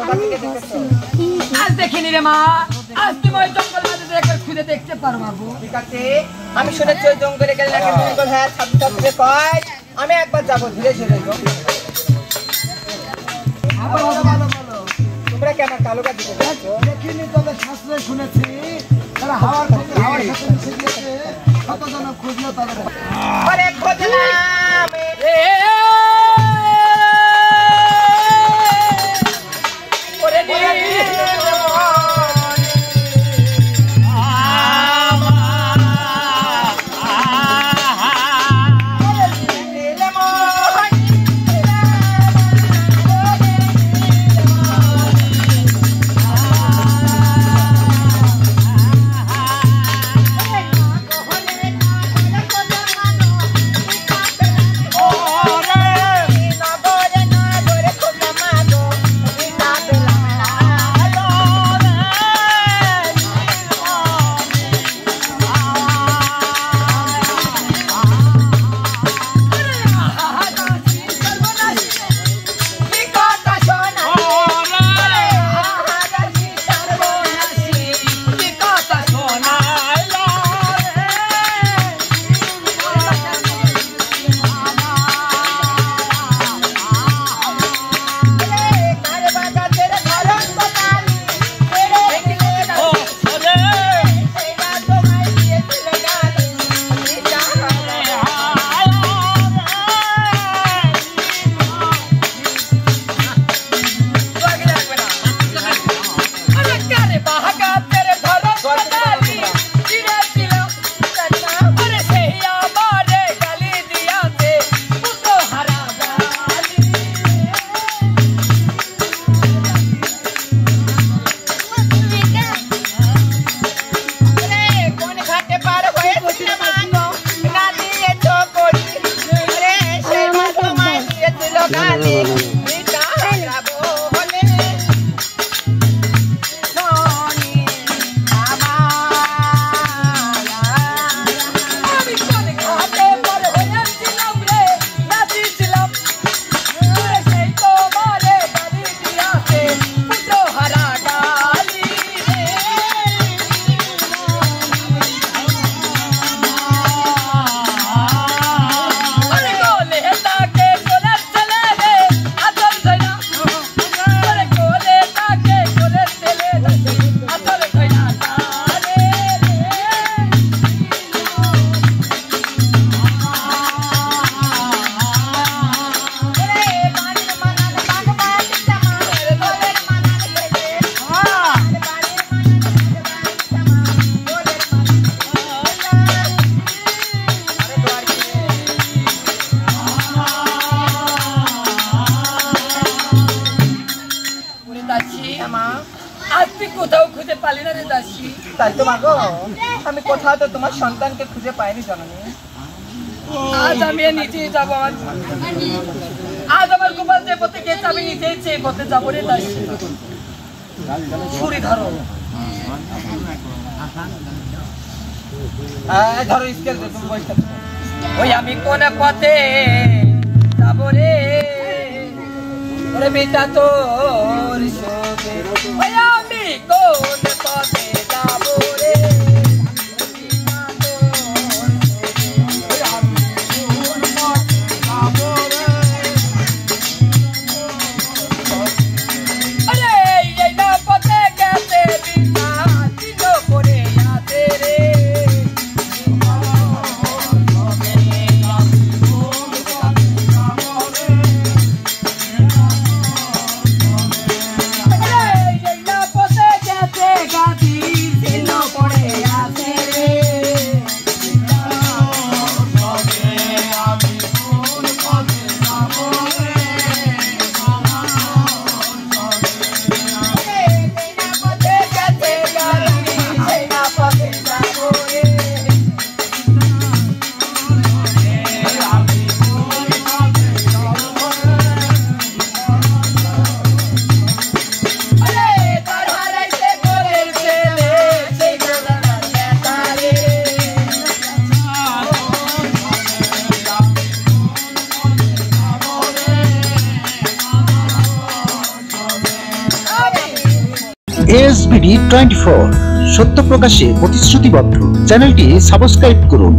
কোথা থেকে দেখেছো? আজ দেখিনি রে মা, আজ তুমি ওই জঙ্গল মাঝে একবার খুঁজে দেখতে পারো বাবু। ঠিক আছে, আমি শুনেছি ওই জঙ্গলে গেলে নাকি জঙ্গল হ্যাঁ ছাত্রছাত্রীদের কয়, আমি একবার যাবো ধীরে ধীরে। তোমরা কি আমার কালো গাছ দেখেছো? দেখিনি, তবে শাস্ত্রে শুনেছি তারা হাওয়ার সাথে মিশে গিয়েছে, কতজন খুঁজলো তাদের অনেক খুঁজলাম। তাই তো মাগো, আমি কোথাও তো তোমার সন্তানকে খুঁজে পাইনি জননী। আজ আমি নিজেই যাবো, আজ আমার গোপাল যে পথে গেছে আমি নিজেই সেই পথে যাবো রে দাসী। ছুরি ধরো, ধরো স্কেল, ওই আমি কোন পথে যাবো রে ওরে বেটা তোর শোকে, ওই আমি কোন পথে যাবো রে। ASBD 24 সত্য প্রকাশে প্রতিশ্রুতিবদ্ধ। চ্যানেলটি সাবস্ক্রাইব করুন।